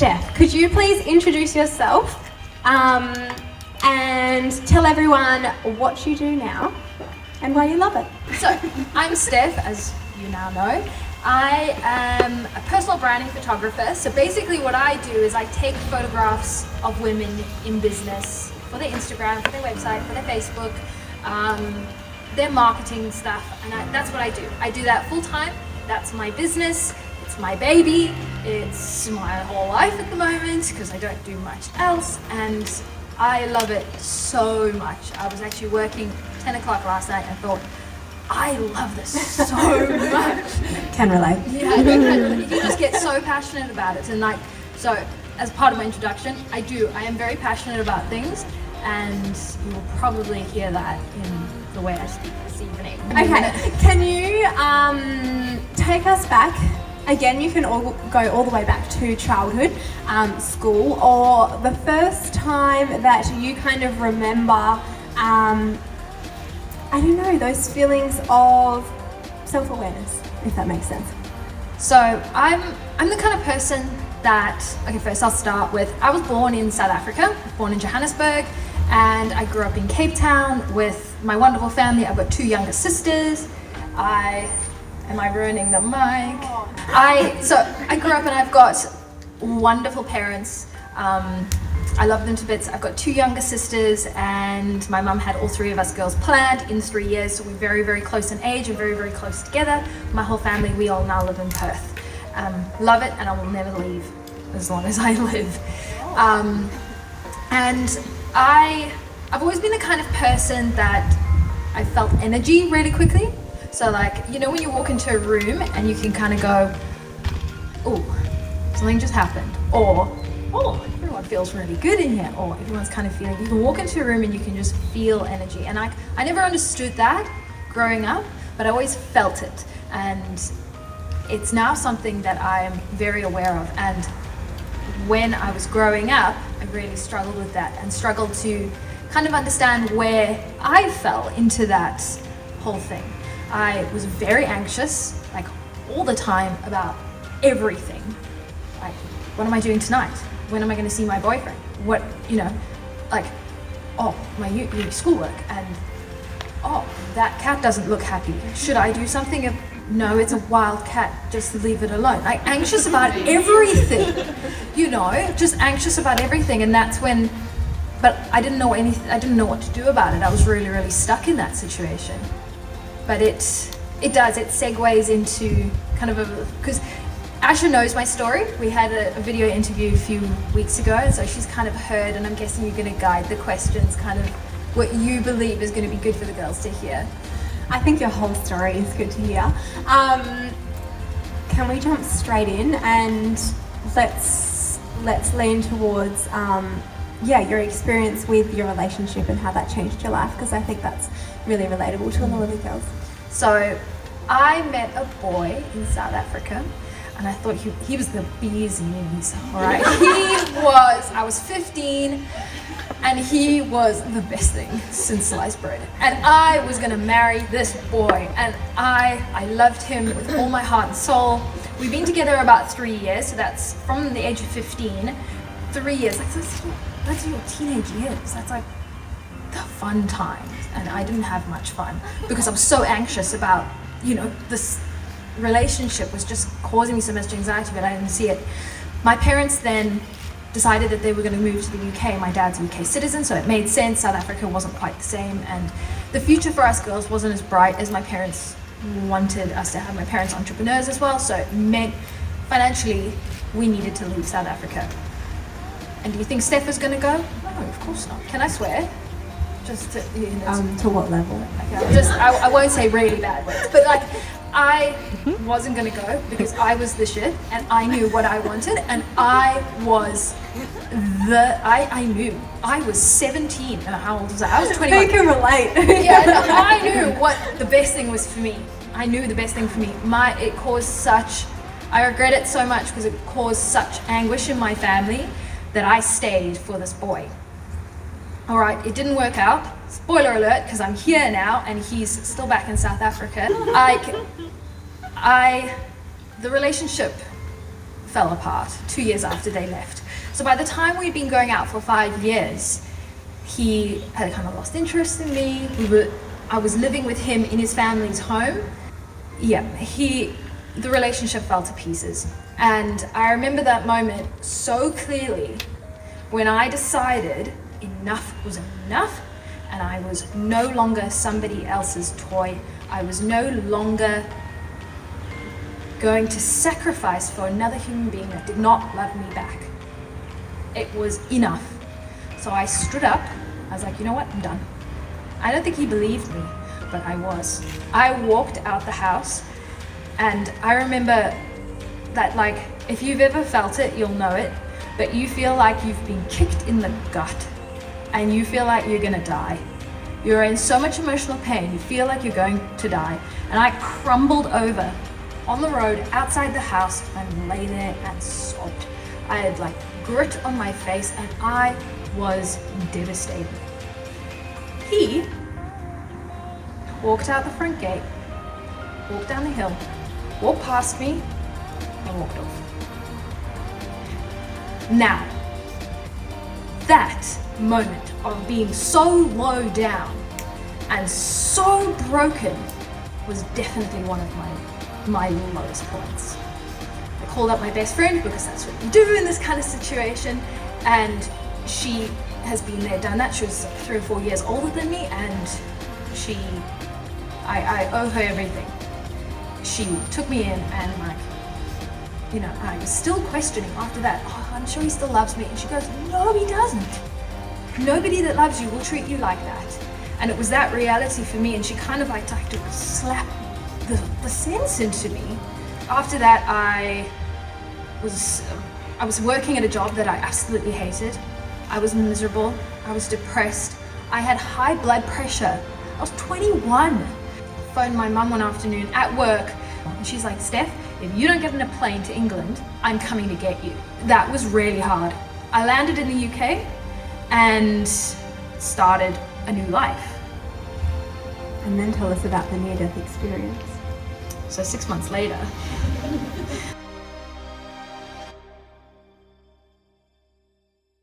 Steph, could you please introduce yourself and tell everyone what you do now and why you love it? So, I'm Steph, as you now know. I am a personal branding photographer. So basically what I do is I take photographs of women in business for their Instagram, for their website, for their Facebook, their marketing stuff, and that's what I do. I do that full time. That's my business. It's my baby. It's my whole life at the moment because I don't do much else, and I love it so much. I was actually working 10 o'clock last night and thought, I love this so much. Can relate. Yeah, you can relate. You just get so passionate about it. And like, so as part of my introduction, I am very passionate about things, and you will probably hear that in the way I speak this evening. Okay, can you take us back? Again, you can all go all the way back to childhood, school, or the first time that you kind of remember, I don't know, those feelings of self-awareness, if that makes sense. So I'm the kind of person that, okay, first I'll start with, I was born in South Africa, born in Johannesburg, and I grew up in Cape Town with my wonderful family. I've got 2 younger sisters. Am I ruining the mic? So I grew up and I've got wonderful parents. I love them to bits. I've got 2 younger sisters, and my mum had all 3 of us girls planned in 3 years, so we're very, very close in age and very, very close together. My whole family, we all now live in Perth. Love it, and I will never leave as long as I live. And I've always been the kind of person that I felt energy really quickly. So like, you know when you walk into a room and you can kind of go, oh, something just happened, or oh, everyone feels really good in here, or everyone's kind of feeling, you can walk into a room and you can just feel energy. And I never understood that growing up, but I always felt it. And it's now something that I am very aware of. And when I was growing up, I really struggled with that and struggled to kind of understand where I fell into that whole thing. I was very anxious, like all the time about everything. Like, what am I doing tonight? When am I going to see my boyfriend? What, you know, like, oh, my schoolwork, and oh, that cat doesn't look happy. Should I do something? No, it's a wild cat, just leave it alone. Like, anxious about everything, you know, just anxious about everything. And that's when, but I didn't know what to do about it. I was really, really stuck in that situation. But it segues into kind of because Asha knows my story. We had a video interview a few weeks ago, so she's kind of heard, and I'm guessing you're going to guide the questions, kind of what you believe is going to be good for the girls to hear. I think your whole story is good to hear. Can we jump straight in and let's lean towards your experience with your relationship and how that changed your life, because I think that's really relatable to a lot of the girls. So I met a boy in South Africa, and I thought he was the bee's knees, all right? I was 15, and he was the best thing since sliced bread. And I was gonna marry this boy, and I loved him with all my heart and soul. We've been together about 3 years, so that's from the age of 15, 3 years. Like, that's your teenage years. That's like the fun times, and I didn't have much fun because I was so anxious about, you know, this relationship was just causing me so much anxiety, but I didn't see it. My parents then decided that they were going to move to the UK. My dad's a UK citizen, so it made sense. South Africa wasn't quite the same, and the future for us girls wasn't as bright as my parents wanted us to have. My parents are entrepreneurs as well, so it meant financially we needed to leave South Africa. And do you think Steph was going to go? No, of course not. Can I swear? Just to, you know, to what level? Okay, I won't say really bad words, but like, I wasn't gonna go because I was the shit and I knew what I wanted, and I knew. I was 17, and how old was I? I was 21. Who can relate? Yeah, no, I knew what the best thing was for me. I knew the best thing for me. I regret it so much because it caused such anguish in my family that I stayed for this boy. All right, it didn't work out. Spoiler alert, because I'm here now and he's still back in South Africa. The relationship fell apart 2 years after they left. So by the time we'd been going out for 5 years, he had kind of lost interest in me. I was living with him in his family's home. Yeah, the relationship fell to pieces. And I remember that moment so clearly when I decided enough was enough, and I was no longer somebody else's toy. I was no longer going to sacrifice for another human being that did not love me back. It was enough. So I stood up. I was like, you know what? I'm done. I don't think he believed me, but I was. I walked out the house, and I remember that, like, if you've ever felt it, you'll know it, but you feel like you've been kicked in the gut and you feel like you're gonna die. You're in so much emotional pain, you feel like you're going to die. And I crumbled over on the road outside the house and lay there and sobbed. I had like grit on my face and I was devastated. He walked out the front gate, walked down the hill, walked past me, and walked off. Now, that moment of being so low down and so broken was definitely one of my lowest points. I called up my best friend because that's what you do in this kind of situation, and she has been there, done that. She was 3 or 4 years older than me, and I owe her everything. She took me in and like, you know, I was still questioning after that, oh, I'm sure he still loves me. And she goes, no, he doesn't. Nobody that loves you will treat you like that. And it was that reality for me, and she kind of like to slap the sense into me. After that, I was working at a job that I absolutely hated. I was miserable, I was depressed, I had high blood pressure. I was 21. I phoned my mum one afternoon at work, and she's like, Steph, if you don't get in a plane to England, I'm coming to get you. That was really hard. I landed in the UK and started a new life. And then tell us about the near-death experience. So 6 months later,